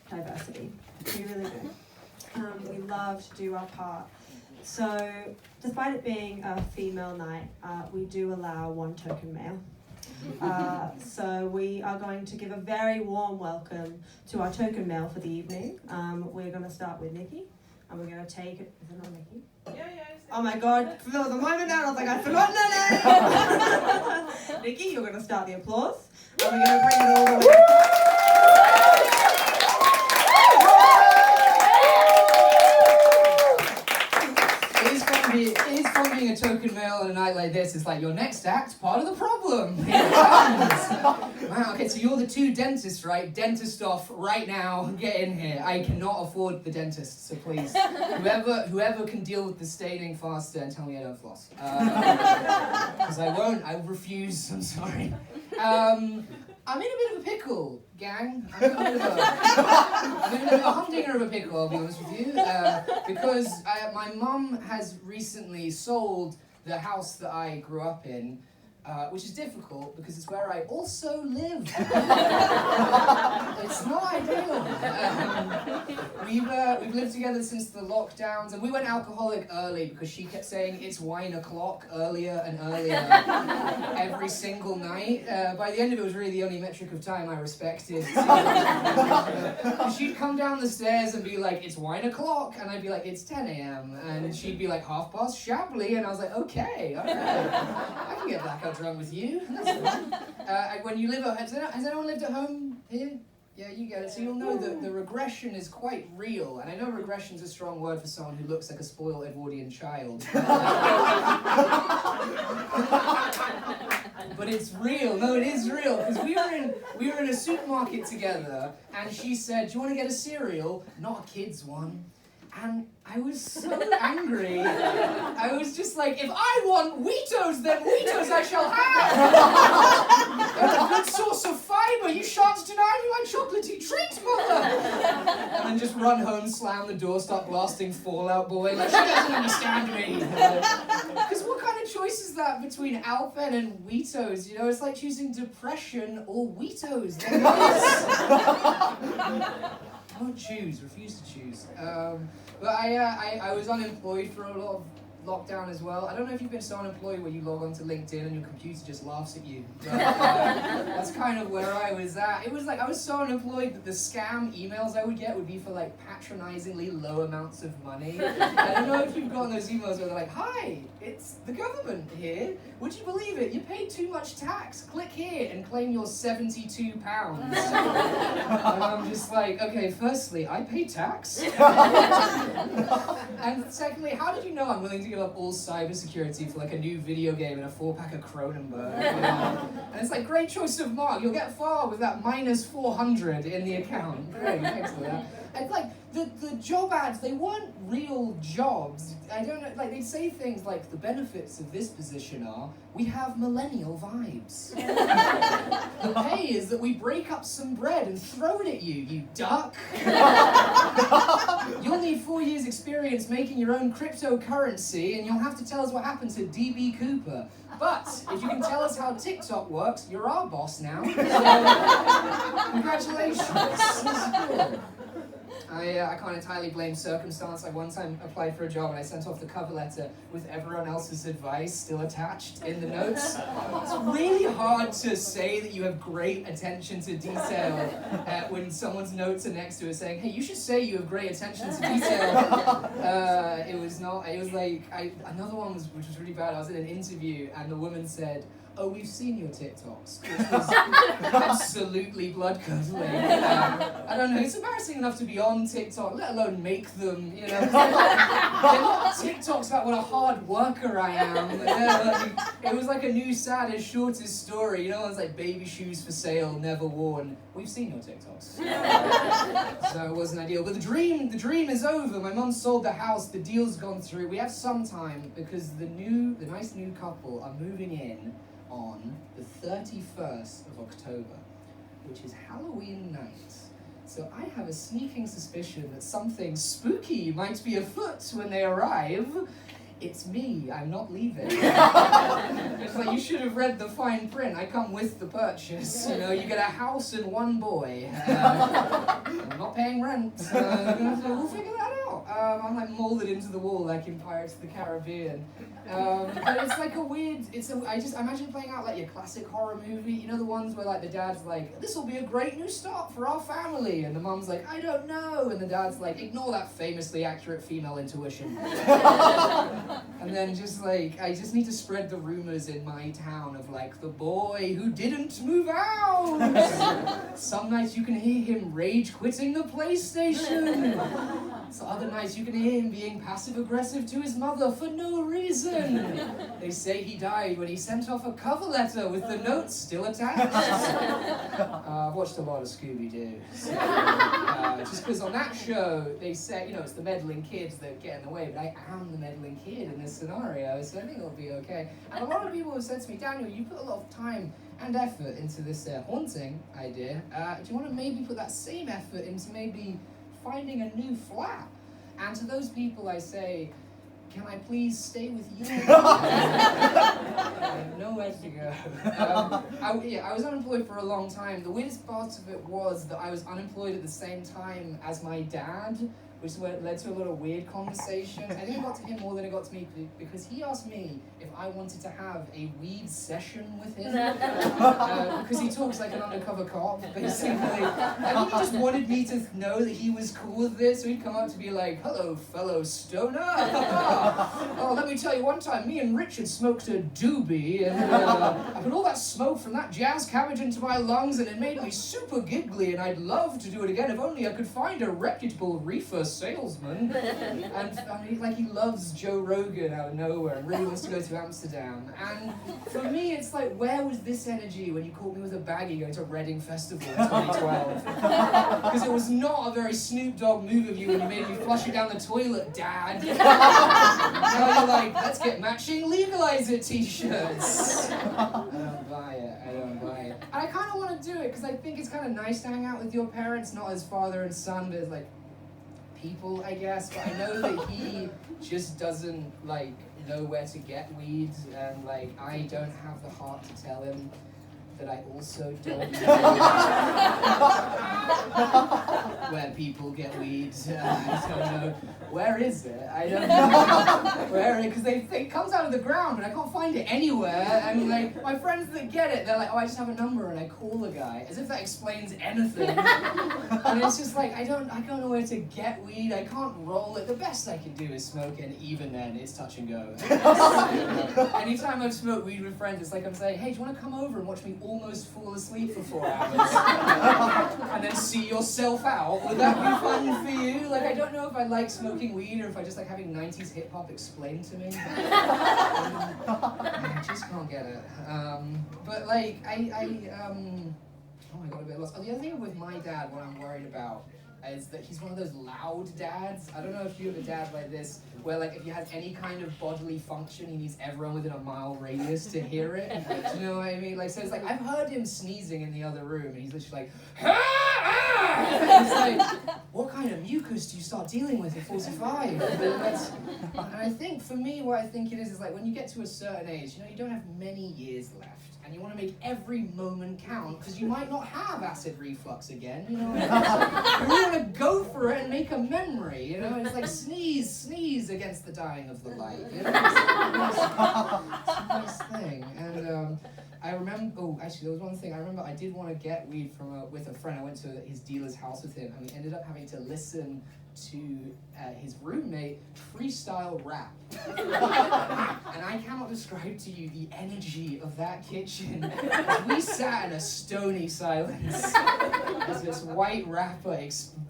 diversity. We really do. We love to do our part. So, despite it being a female night, we do allow one token male. So we are going to give a very warm welcome to our token male for the evening. We're going to start with Nikki, and we're going to take it. Is it not Nikki? Yeah. Oh my God! There was a moment there, I was like, I've forgotten her name. Nikki, you're going to start the applause, and we're going to bring it all the way. It is fun being a token male on a night like this. It's like your next act, part of the problem. Here it comes. Wow, okay, so you're the two dentists, right? Dentist off right now. Get in here. I cannot afford the dentist, so please, whoever can deal with the staining faster and tell me I don't floss. Because I won't. I refuse. I'm sorry. I'm in a bit of a pickle, gang. I'm in a bit of a humdinger of a pickle, I'll be honest with you. Because my mum has recently sold the house that I grew up in, which is difficult because it's where I also live. It's not ideal. We've lived together since the lockdowns, and we went alcoholic early because she kept saying it's wine o'clock earlier and earlier every single night. By the end of it, it was really the only metric of time I respected. She'd come down the stairs and be like, it's wine o'clock, and I'd be like, it's 10 a.m. And she'd be like, 1:30 sharply, and I was like, okay, all right, I can get back up drunk with you. That's fun. When you live at home, has anyone lived at home here? Yeah, you get it. So you'll know that the regression is quite real. And I know regression's a strong word for someone who looks like a spoiled Edwardian child. But it's real. No, it is real. Because we were in a supermarket together, and she said, do you want to get a cereal? Not a kid's one. And I was so angry. I was just like, if I want Wheatos, then Wheatos I shall have. They're a good source of fibre. You shan't deny me my chocolatey treat, mother. And then just run home, slam the door, start blasting Fallout Boy. Like, she doesn't understand me. Because what kind of choice is that between Alpen and Wheatos? You know, it's like choosing depression or Wheatos. I won't choose, refuse to choose. But I was unemployed for a lot of lockdown as well. I don't know if you've been so unemployed where you log onto LinkedIn and your computer just laughs at you. But, that's kind of where I was at. It was like I was so unemployed that the scam emails I would get would be for like patronizingly low amounts of money. I don't know if you've gotten those emails where they're like, hi, it's the government here. Would you believe it? You paid too much tax. Click here and claim your £72. And I'm just like, okay, firstly, I pay tax. And secondly, how did you know I'm willing to give up all cybersecurity for like a new video game and a 4-pack of Cronenberg? You know? And it's like, great choice of mark. You'll get far with that minus 400 in the account. Great, thanks for that. And like, the job ads, they weren't real jobs. I don't know, like, they'd say things like, the benefits of this position are, we have millennial vibes. The pay is that we break up some bread and throw it at you, you duck. You'll need 4 years experience making your own cryptocurrency, and you'll have to tell us what happened to D.B. Cooper. But if you can tell us how TikTok works, you're our boss now. So, congratulations. This is cool. I can't entirely blame circumstance. I one time applied for a job and I sent off the cover letter with everyone else's advice still attached in the notes. It's really hard to say that you have great attention to detail when someone's notes are next to it saying, hey, you should say you have great attention to detail. It was not, it was like, another one which was really bad. I was in an interview and the woman said, oh, we've seen your TikToks, which was absolutely blood-curdling. I don't know, it's embarrassing enough to be on TikTok, let alone make them, you know. They're not TikToks about what a hard worker I am. It was like a new, saddest, shortest story. You know, it's like baby shoes for sale, never worn. We've seen your TikToks. So it wasn't ideal. But the dream is over. My mum sold the house, the deal's gone through. We have some time because the nice new couple are moving in on the 31st of October, which is Halloween night. So I have a sneaking suspicion that something spooky might be afoot when they arrive. It's me, I'm not leaving. It's like, you should have read the fine print. I come with the purchase. You know, you get a house and one boy. not paying rent. We'll figure that out. I'm like molded into the wall like in Pirates of the Caribbean. But it's like a weird, I imagine playing out like your classic horror movie, you know, the ones where like the dad's like, this will be a great new start for our family, and the mum's like, I don't know, and the dad's like, ignore that famously accurate female intuition. And then just like, I just need to spread the rumors in my town of like, the boy who didn't move out. Some nights you can hear him rage quitting the PlayStation. So other nights you can hear him being passive-aggressive to his mother for no reason. They say he died when he sent off a cover letter with the notes still attached. I've watched a lot of Scooby-Doo. So, just because on that show, they say, you know, it's the meddling kids that get in the way, but I am the meddling kid in this scenario, so I think it'll be okay. And a lot of people have said to me, Daniel, you put a lot of time and effort into this haunting idea. Do you want to maybe put that same effort into maybe finding a new flat? And to those people I say, can I please stay with you? Nowhere to go. I was unemployed for a long time. The weirdest part of it was that I was unemployed at the same time as my dad, which led to a lot of weird conversation. I think it got to him more than it got to me because he asked me if I wanted to have a weed session with him. Because he talks like an undercover cop, basically. I think he just wanted me to know that he was cool with it, so he'd come up to be like, hello, fellow stoner. Oh, let me tell you, one time me and Richard smoked a doobie, and I put all that smoke from that jazz cabbage into my lungs, and it made me super giggly, and I'd love to do it again if only I could find a reputable reefer salesman. And I mean, like, he loves Joe Rogan out of nowhere and really wants to go to Amsterdam. And for me, it's like, where was this energy when you caught me with a baggie going to Reading Festival in 2012? Because it was not a very Snoop Dogg move of you when you made me flush it down the toilet, Dad. Now you're like, let's get matching legalize it t-shirts. I don't buy it. And I kind of want to do it because I think it's kind of nice to hang out with your parents, not as father and son, but as like people, I guess. But I know that he just doesn't like know where to get weed, and like I don't have the heart to tell him that I also don't know where people get weed. I don't know. Where is it? I don't know. Where? Because it comes out of the ground, but I can't find it anywhere. And like my friends that get it, they're like, oh, I just have a number and I call a guy, as if that explains anything. And it's just like I don't know where to get weed. I can't roll it. The best I can do is smoke it, and even then, it's touch and go. Anytime I've smoked weed with friends, it's like I'm saying, hey, do you want to come over and watch me almost fall asleep for 4 hours and then see yourself out? Would that be fun for you? Like, I don't know if I like smoking weed or if I just like having 90s hip hop explained to me. I just can't get it. But like, oh, I got a bit lost. Oh, the other thing with my dad, what I'm worried about is that he's one of those loud dads. I don't know if you have a dad like this, where like if you have any kind of bodily function, he needs everyone within a mile radius to hear it. Do you know what I mean? Like, so it's like, I've heard him sneezing in the other room, and he's literally like, it's like, what kind of mucus do you start dealing with at 45? And I think, for me, what I think it is like, when you get to a certain age, you know, you don't have many years left. And you want to make every moment count, because you might not have acid reflux again, you know? You really want to go for it and make a memory, you know? It's like sneeze against the dying of the light, you know? It's a nice thing. And I remember, oh, actually, there was one thing. I remember I did want to get weed with a friend. I went to his dealer's house with him, and we ended up having to listen to his roommate freestyle rap. And I cannot describe to you the energy of that kitchen. We sat in a stony silence as this white rapper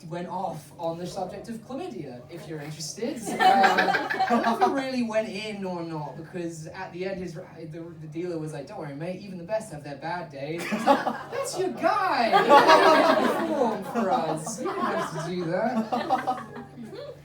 went off on the subject of chlamydia, if you're interested. I don't know if he really went in or not, because at the end the dealer was like, don't worry mate, even the best have their bad days. That's your guy! He performed for us. You didn't have to do that.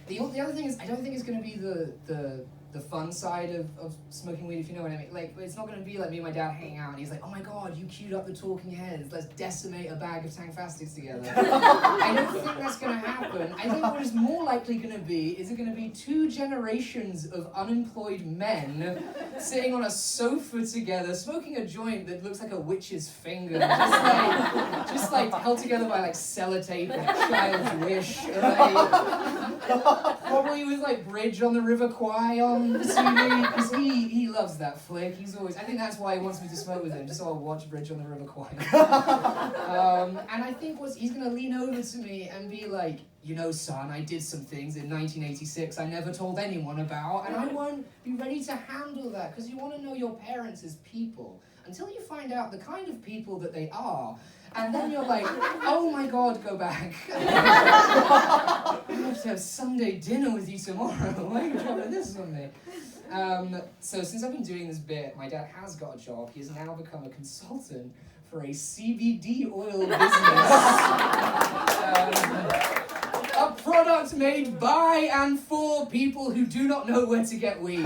The other thing is, I don't think it's going to be the the fun side of smoking weed, if you know what I mean. Like, it's not going to be like me and my dad hanging out and he's like, oh my god, you queued up the talking heads, let's decimate a bag of Tang Fasties together. I don't think that's going to happen. I think what is more likely going to be is it going to be 2 generations of unemployed men sitting on a sofa together, smoking a joint that looks like a witch's finger, just like held together by like sellotape and a child's wish. Probably with like Bridge on the River Kwai on the TV, because he loves that flick. He's always, I think that's why he wants me to smoke with him, just so I'll watch Bridge on the River Kwai. And I think he's gonna lean over to me and be like, you know, son, I did some things in 1986 I never told anyone about, and I won't be ready to handle that, because you want to know your parents as people until you find out the kind of people that they are. And then you're like, oh my god, go back. I have to have Sunday dinner with you tomorrow. Why are you dropping this on me? So since I've been doing this bit, my dad has got a job. He has now become a consultant for a CBD oil business. A product made by and for people who do not know where to get weed.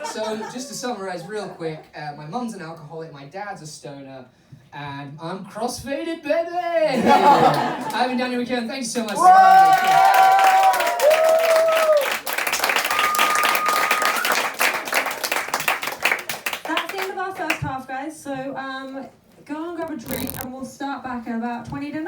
So, just to summarize real quick, my mum's an alcoholic, my dad's a stoner, and I'm crossfaded, baby! I've been Daniel McKeon, thank you so much. That's the end of our first half, guys. So go and grab a drink, and we'll start back at about 20 to 9.